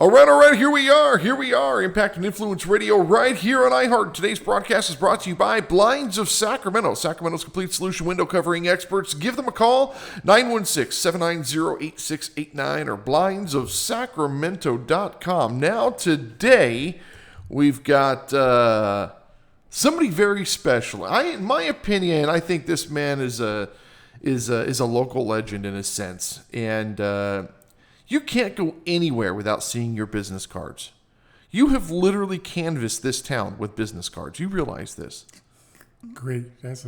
All right, here we are, Impact and Influence Radio right here on iHeart. Today's broadcast is brought to you by Blinds of Sacramento, Sacramento's complete solution window covering experts. Give them a call, 916-790-8689 or blindsofsacramento.com. Now, today, we've got somebody very special. In my opinion, I think this man is a local legend in a sense, and you can't go anywhere without seeing your business cards. You have literally canvassed this town with business cards. You realize this? Great. That's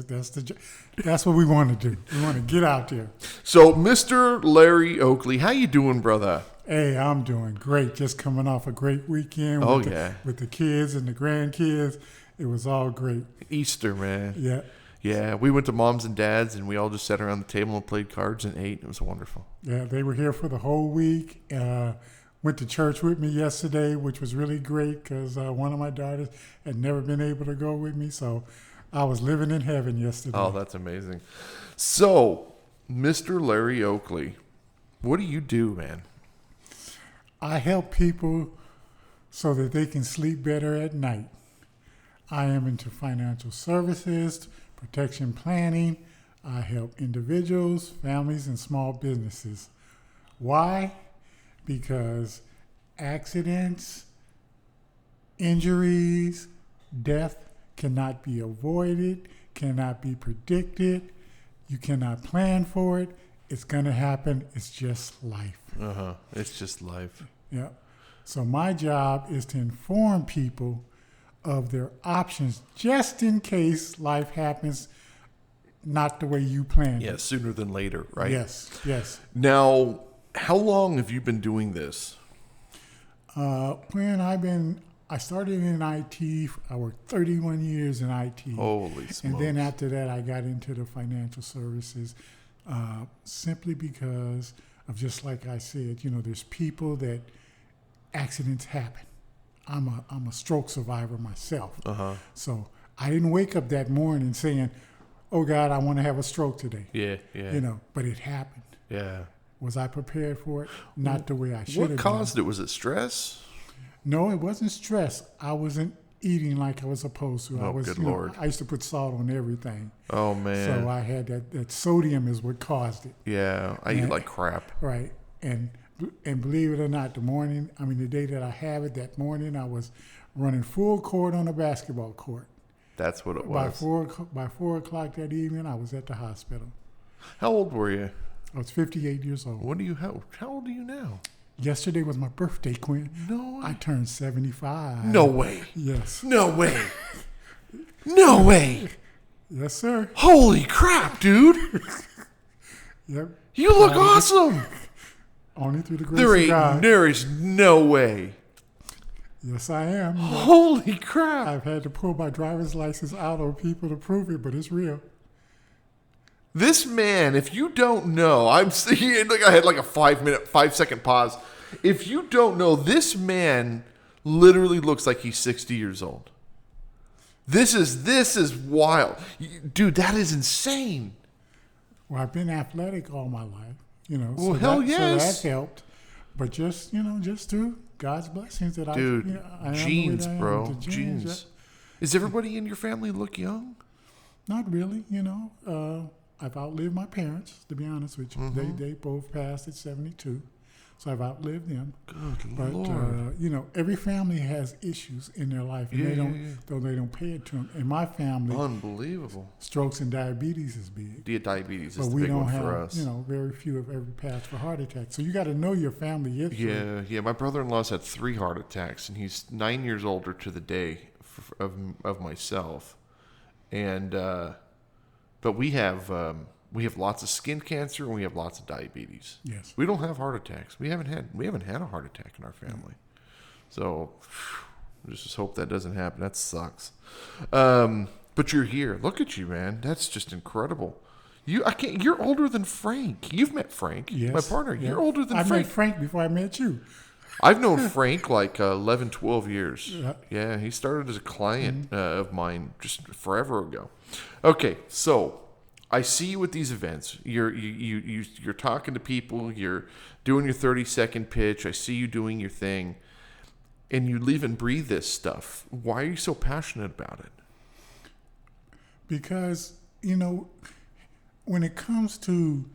what we want to do. We want to get out there. So, Mr. Larry Oakley, how you doing, brother? Hey, I'm doing great. Just coming off a great weekend with the kids and the grandkids. It was all great. Easter, man. Yeah. Yeah, we went to mom's and dad's, and we all just sat around the table and played cards and ate. It was wonderful. Yeah, they were here for the whole week. Went to church with me yesterday, which was really great because one of my daughters had never been able to go with me. So I was living in heaven yesterday. Oh, that's amazing. So, Mr. Larry Oakley, what do you do, man? I help people so that they can sleep better at night. I am into financial services, protection planning. I help individuals, families, and small businesses. Why? Because accidents, injuries, death cannot be avoided, cannot be predicted. You cannot plan for it. It's going to happen. It's just life. It's just life. Yeah. So my job is to inform people of their options just in case life happens not the way you planned. Yeah, sooner than later, right? Yes. Now, how long have you been doing this? When I started in IT, I worked 31 years in IT. Holy smokes. And then after that, I got into the financial services simply because of, just like I said, there's people that accidents happen. I'm a stroke survivor myself. So I didn't wake up that morning saying, oh, God, I want to have a stroke today. Yeah. But it happened. Yeah. Was I prepared for it? Not the way I should have been. What caused it? Was it stress? No, it wasn't stress. I wasn't eating like I was supposed to. Good Lord. I used to put salt on everything. Oh, man. So I had that sodium is what caused it. Yeah, I eat like crap. Right. And believe it or not, the day that I have it, that morning, I was running full court on a basketball court. That's what it was. By 4 o'clock that evening, I was at the hospital. How old were you? I was 58 years old. How old are you now? Yesterday was my birthday, Quinn. No way. I turned 75. No way. Yes. No way. No way. Yes, sir. Holy crap, dude. Yep. You look awesome. Only through the grace of God. There is no way. Yes, I am. Holy crap. I've had to pull my driver's license out on people to prove it, but it's real. This man, if you don't know, I had like a 5-second pause. If you don't know, this man literally looks like he's 60 years old. This is wild. Dude, that is insane. Well, I've been athletic all my life, Well, hell yes. So that helped. But just through God's blessings that Dude, I genes, bro. Genes. Genes. Yeah. Does everybody in your family look young? Not really, I've outlived my parents, to be honest with you. Mm-hmm. They both passed at 72. So I've outlived them. Good Lord. Every family has issues in their life, and though they don't pay it to them. In my family, unbelievable. Strokes and diabetes is big. Diabetes is the big one for us. Very few have ever passed for heart attacks. So you got to know your family history. Yeah. My brother-in-law's had 3 heart attacks, and he's 9 years older to the day of myself. And but we have lots of skin cancer and we have lots of diabetes. Yes. We don't have heart attacks. We haven't had a heart attack in our family. So just hope that doesn't happen. That sucks. But you're here. Look at you, man. That's just incredible. You're older than Frank. You've met Frank, yes, my partner. yeah. You're older than Frank. Frank. I met Frank before I met you. I've known Frank like 11, 12 years. Yeah. Yeah, he started as a client of mine just forever ago. Okay, so I see you at these events. You're talking to people. You're doing your 30-second pitch. I see you doing your thing, and you live and breathe this stuff. Why are you so passionate about it? Because, when it comes to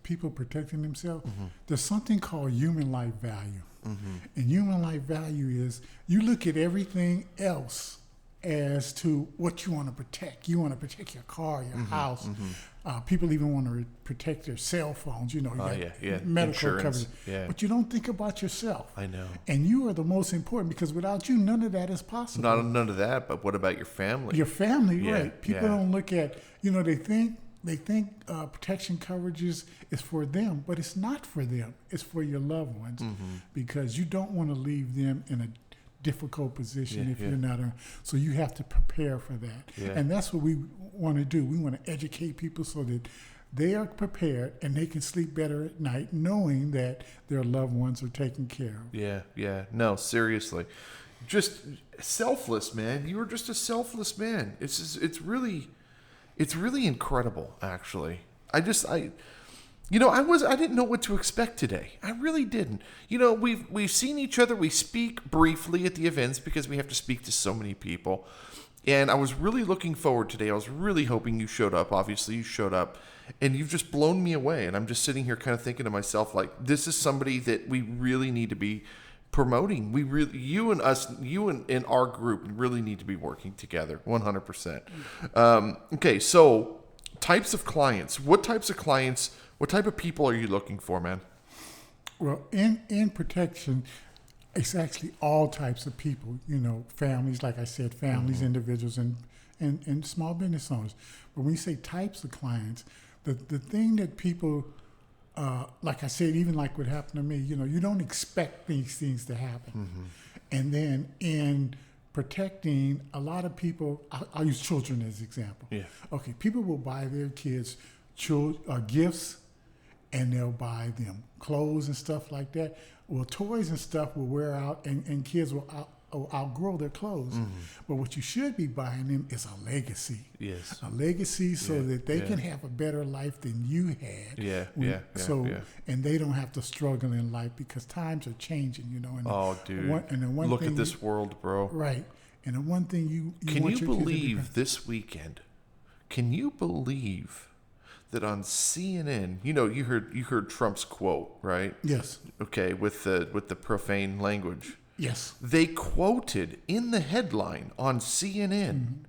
people protecting themselves, there's something called human life value. And human life value is you look at everything else as to what you want to protect. You want to protect your car, your house. People even want to protect their cell phones. Medical Insurance. coverage. Yeah. But you don't think about yourself. I know. And you are the most important, because without you, none of that is possible. None of that. But what about your family? Your family, Yeah, right? People don't look at. They think protection coverages is for them, but it's not for them. It's for your loved ones, because you don't want to leave them in a difficult position if you're not. So you have to prepare for that, and that's what we want to do. We want to educate people so that they are prepared and they can sleep better at night, knowing that their loved ones are taken care of. Yeah. No, seriously, just selfless, man. You were just a selfless man. It's really incredible, actually. I didn't know what to expect today. I really didn't. We've seen each other. We speak briefly at the events because we have to speak to so many people. And I was really looking forward today. I was really hoping you showed up. Obviously, you showed up. And you've just blown me away. And I'm just sitting here kind of thinking to myself, like, this is somebody that we really need to be promoting. You and our group really need to be working together 100%. Okay, so types of clients. What type of people are you looking for, man? Well, in protection, it's actually all types of people. Families, like I said, families, individuals, and small business owners. But when you say types of clients, the thing that people, like I said, even like what happened to me, you don't expect these things to happen. And then in protecting, a lot of people, I'll use children as an example. Yeah. Okay, people will buy their kids gifts, and they'll buy them clothes and stuff like that. Well, toys and stuff will wear out, and kids will outgrow their clothes. But what you should be buying them is a legacy. Yes. A legacy so that they can have a better life than you had. And they don't have to struggle in life, because times are changing, And dude. Look at this world, bro. Right. And the one thing you can you believe this weekend? Can you believe that on CNN, you heard Trump's quote, right? Yes. Okay, with the profane language. Yes. They quoted in the headline on CNN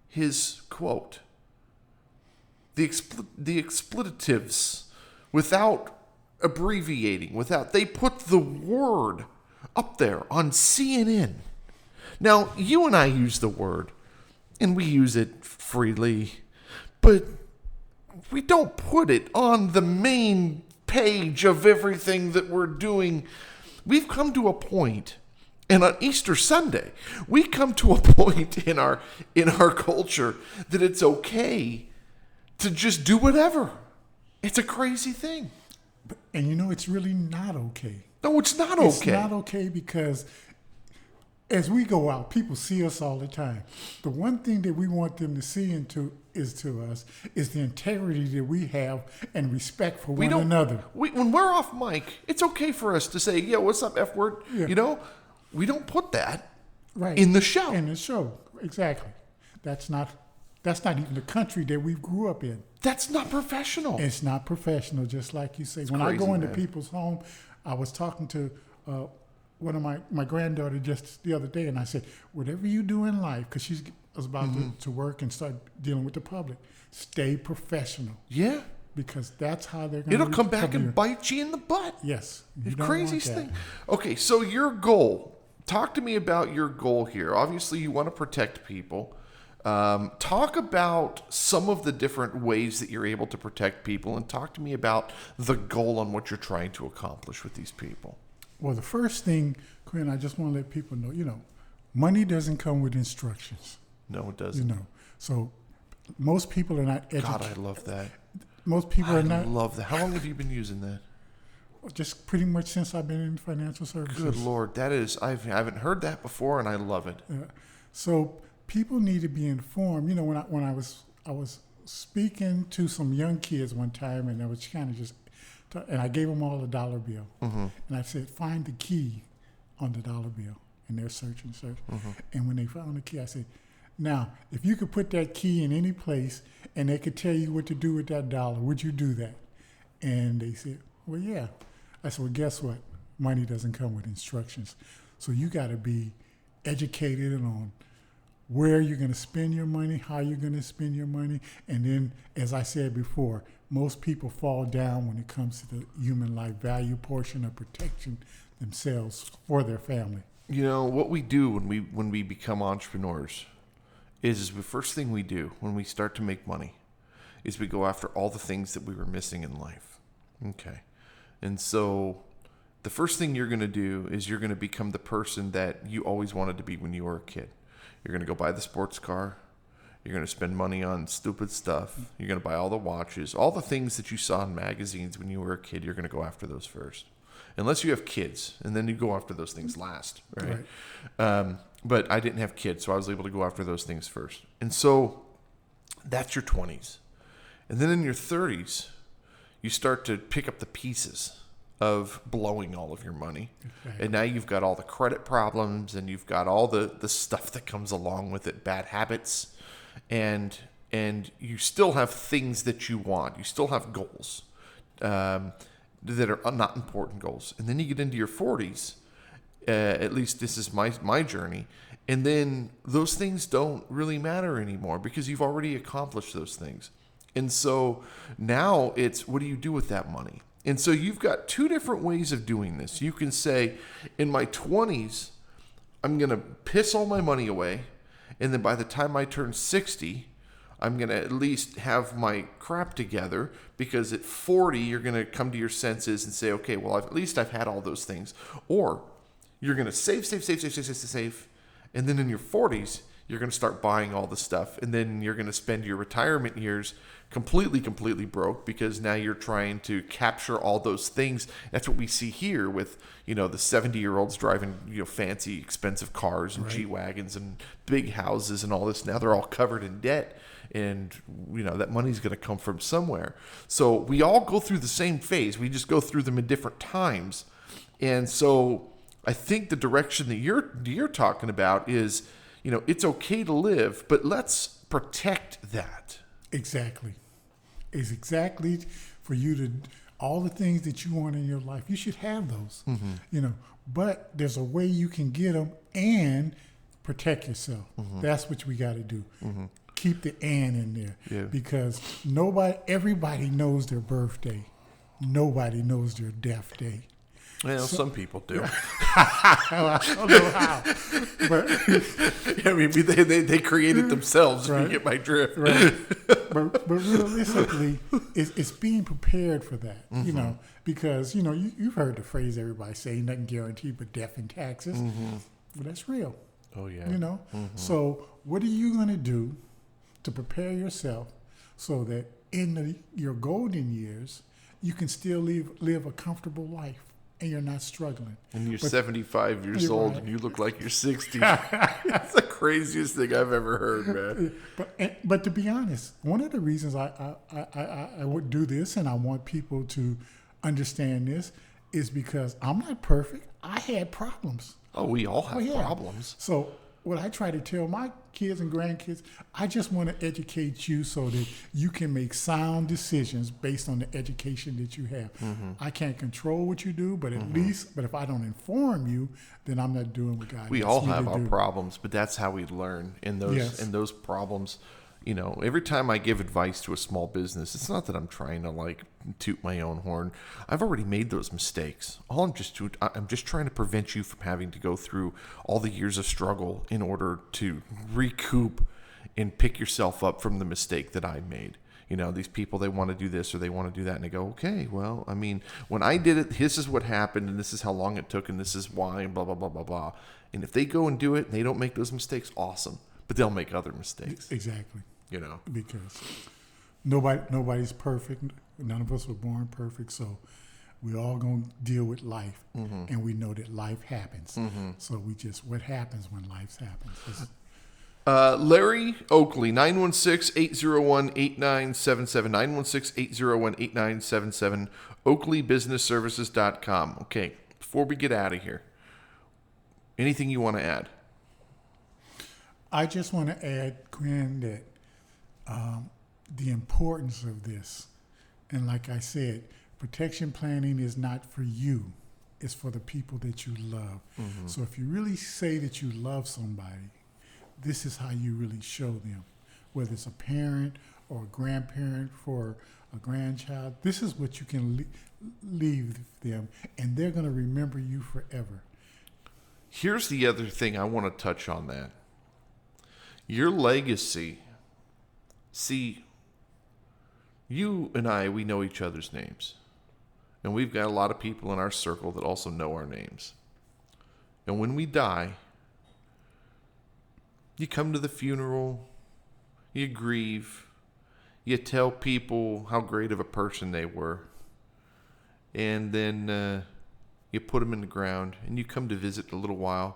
his quote. The expletives, without abbreviating, they put the word up there on CNN. Now, you and I use the word, and we use it freely, but we don't put it on the main page of everything that we're doing. We've come to a point, and on Easter Sunday, we come to a point in our culture that it's okay to just do whatever. It's a crazy thing. And it's really not okay. No, it's not okay. It's not okay, because as we go out, people see us all the time. The one thing that we want them to see to us is the integrity that we have and respect for one another. When we're off mic, it's okay for us to say, "Yeah, what's up, F word?" Yeah. We don't put that in the show. In the show, exactly. That's not even the country that we grew up in. That's not professional. It's not professional, just like you say. It's when crazy, I go into man. people's home, I was talking to one of my granddaughter just the other day, and I said, whatever you do in life, because she was about to work and start dealing with the public, stay professional. Yeah. Because that's how they're going to... It'll come back and bite you in the butt. Yes. The craziest thing. Okay, so your goal. Talk to me about your goal here. Obviously, you want to protect people. Talk about some of the different ways that you're able to protect people, and talk to me about the goal on what you're trying to accomplish with these people. Well, the first thing, Quinn, I just want to let people know, money doesn't come with instructions. No, it doesn't. So most people are not educated. God, I love that. Most people are not. I love that. How long have you been using that? Just pretty much since I've been in financial services. Good Lord, that is, I haven't heard that before, and I love it. So people need to be informed. When I was speaking to some young kids one time, and I was kind of just, and I gave them all a dollar bill, and I said, find the key on the dollar bill, and they're searching. And when they found the key, I said, now, if you could put that key in any place and they could tell you what to do with that dollar, would you do that? And they said, well, yeah. I said, well, guess what? Money doesn't come with instructions. So you got to be educated on where you're going to spend your money, how you're going to spend your money. And then, as I said before, most people fall down when it comes to the human life value portion of protecting themselves for their family. You know, what we do when we become entrepreneurs is the first thing we do when we start to make money is we go after all the things that we were missing in life. Okay. And so the first thing you're going to do is you're going to become the person that you always wanted to be when you were a kid. You're going to go buy the sports car. You're going to spend money on stupid stuff. You're going to buy all the watches, all the things that you saw in magazines when you were a kid. You're going to go after those first. Unless you have kids, and then you go after those things last, right? But I didn't have kids, so I was able to go after those things first. And so that's your 20s. And then in your 30s, you start to pick up the pieces of blowing all of your money. And now you've got all the credit problems, and you've got all the stuff that comes along with it, bad habits. And you still have things that you want. You still have goals that are not important goals. And then you get into your 40s. At least this is my journey. And then those things don't really matter anymore because you've already accomplished those things. And so now it's, what do you do with that money? And so you've got two different ways of doing this. You can say, in my 20s, I'm going to piss all my money away. And then by the time I turn 60, I'm going to at least have my crap together, because at 40, you're going to come to your senses and say, okay, well, at least I've had all those things. Or you're going to save. And then in your 40s, you're going to start buying all the stuff. And then you're going to spend your retirement years completely broke, because now you're trying to capture all those things. That's what we see here with, the 70-year-olds driving, fancy, expensive cars and G-Wagons and big houses and all this. Now they're all covered in debt. And, that money's going to come from somewhere. So we all go through the same phase. We just go through them in different times. And so I think the direction that you're talking about is, it's okay to live, but let's protect that. Exactly. It's exactly for you to, all the things that you want in your life, you should have those, but there's a way you can get them and protect yourself. That's what we got to do. Keep the "and" in there, because everybody knows their birthday. Nobody knows their death day. Well, some people do. I don't know how, but I mean, they create it themselves. If you get my drift, right? But realistically, it's being prepared for that. Because you've heard the phrase everybody say, "Nothing guaranteed but death and taxes." Well, that's real. Oh yeah. So what are you going to do to prepare yourself so that in your golden years you can still live a comfortable life? And you're not struggling. And you're 75 years old, and you look like you're 60. That's the craziest thing I've ever heard, man. But to be honest, one of the reasons I would do this, and I want people to understand this, is because I'm not perfect. I had problems. Oh, we all have problems. So what I try to tell my kids and grandkids, I just want to educate you so that you can make sound decisions based on the education that you have. I can't control what you do, but but if I don't inform you, then I'm not doing what God. We all have our problems, but that's how we learn in those problems. Every time I give advice to a small business, it's not that I'm trying to toot my own horn. I've already made those mistakes. I'm just trying to prevent you from having to go through all the years of struggle in order to recoup and pick yourself up from the mistake that I made. These people, they want to do this or they want to do that, and they go, okay, well, I mean, when I did it, this is what happened, and this is how long it took, and this is why, and blah, blah, blah, blah, blah. And if they go and do it and they don't make those mistakes, awesome. But they'll make other mistakes. Exactly. Because nobody's perfect. None of us were born perfect. So we're all going to deal with life. And we know that life happens. So what happens when life happens? Larry Oakley, 916-801-8977, 916-801-8977, oakleybusinessservices.com. Okay, before we get out of here, anything you want to add? I just want to add, Quinn, that the importance of this, and like I said, protection planning is not for you. It's for the people that you love. Mm-hmm. So if you really say that you love somebody, this is how you really show them. Whether it's a parent or a grandparent for a grandchild, this is what you can leave them, and they're going to remember you forever. Here's the other thing I want to touch on that. Your legacy. See, you and I, we know each other's names. And we've got a lot of people in our circle that also know our names. And when we die, you come to the funeral, you grieve, you tell people how great of a person they were, and then you put them in the ground, and you come to visit a little while,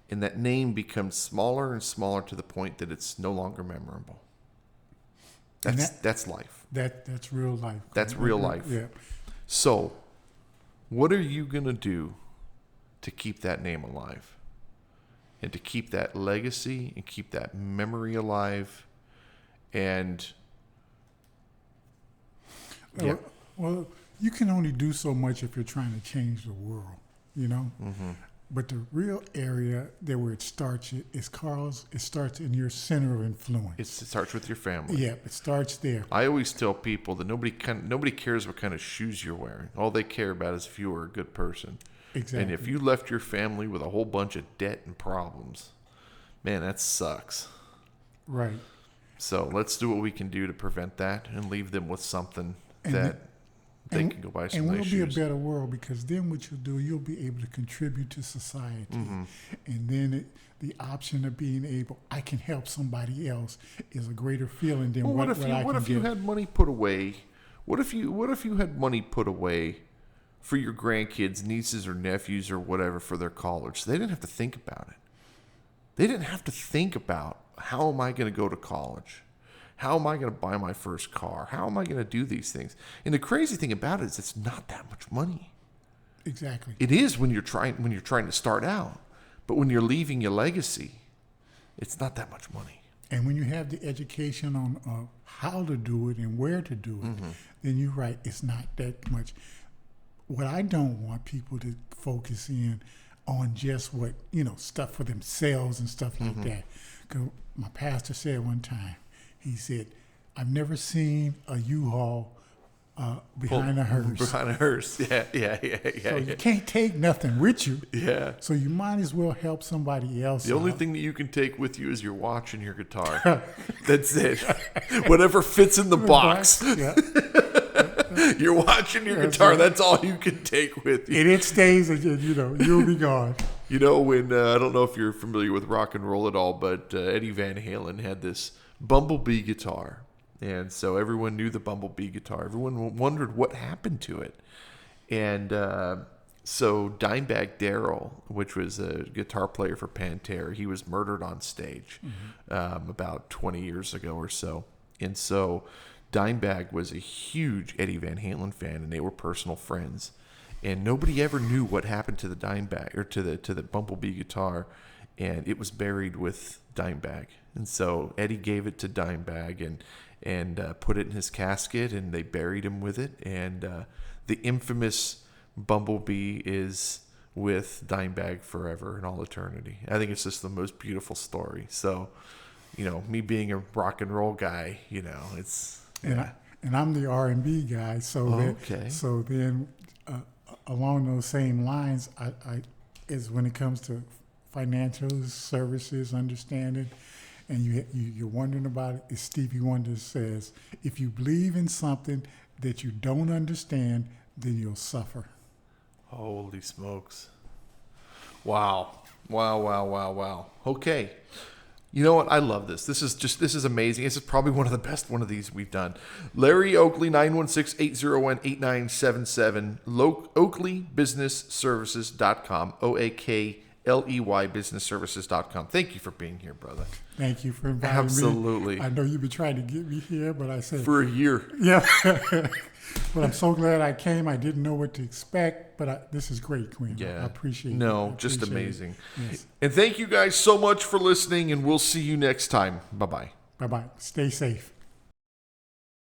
and that name becomes smaller and smaller to the point that it's no longer memorable. That's life. That's real life. That's real life. Yeah. So, what are you going to do to keep that name alive? And to keep that legacy and keep that memory alive? And, yeah. Well, you can only do so much if you're trying to change the world, you know? Mm-hmm. But the real area that where it starts is it starts in your center of influence. It starts with your family. Yeah, it starts there. I always tell people that nobody cares what kind of shoes you're wearing. All they care about is if you were a good person. Exactly. And if you left your family with a whole bunch of debt and problems, man, that sucks. Right. So let's do what we can do to prevent that and leave them with something that they can go buy some nice shoes. And we'll be a better world, because then what you'll do, you'll be able to contribute to society. Mm-hmm. And then the option of being able, I can help somebody else, is a greater feeling than what I can get. What if you had money put away? What if you had money put away for your grandkids, nieces or nephews or whatever for their college? So they didn't have to think about it. They didn't have to think about, how am I going to go to college? How am I going to buy my first car? How am I going to do these things? And the crazy thing about it is it's not that much money. Exactly. It is when you're trying to start out. But when you're leaving your legacy, it's not that much money. And when you have the education on how to do it and where to do it, mm-hmm. then you're right, it's not that much. What I don't want people to focus in on just what, stuff for themselves and stuff like mm-hmm. that. Because my pastor said one time, he said, I've never seen a U-Haul behind a hearse. Behind a hearse, yeah. So you can't take nothing with you. Yeah. So you might as well help somebody else. The only thing that you can take with you is your watch and your guitar. That's it. Whatever fits in the box. Yeah. Your watch and your guitar, right. That's all you can take with you. And it stays, and you'll be gone. When, I don't know if you're familiar with rock and roll at all, but Eddie Van Halen had this Bumblebee guitar. And so everyone knew the Bumblebee guitar. Everyone wondered what happened to it. And so Dimebag Darrell, which was a guitar player for Pantera, he was murdered on stage mm-hmm. About 20 years ago or so. And so Dimebag was a huge Eddie Van Halen fan, and they were personal friends. And nobody ever knew what happened to the Dimebag, or to the Bumblebee guitar, and it was buried with Dimebag. And so Eddie gave it to Dimebag and put it in his casket, and they buried him with it. And the infamous Bumblebee is with Dimebag forever in all eternity. I think it's just the most beautiful story. So, me being a rock and roll guy, it's... And I'm the R&B guy, so then along those same lines, I is when it comes to financial services, understanding, and you're wondering about it, is Stevie Wonder says, if you believe in something that you don't understand, then you'll suffer. Holy smokes. Wow. Okay. You know what? I love this. This is amazing. This is probably one of the best one of these we've done. Larry Oakley, 916-801-8977, oakleybusinessservices.com, LEYbusinessservices.com. Thank you for being here, brother. Thank you for inviting Absolutely. me. I know you've been trying to get me here, but I said... For a year. Yeah. But I'm so glad I came. I didn't know what to expect, but this is great, Quinn. Yeah. I appreciate it. No, just amazing. Yes. And thank you guys so much for listening, and we'll see you next time. Bye-bye. Bye-bye. Stay safe.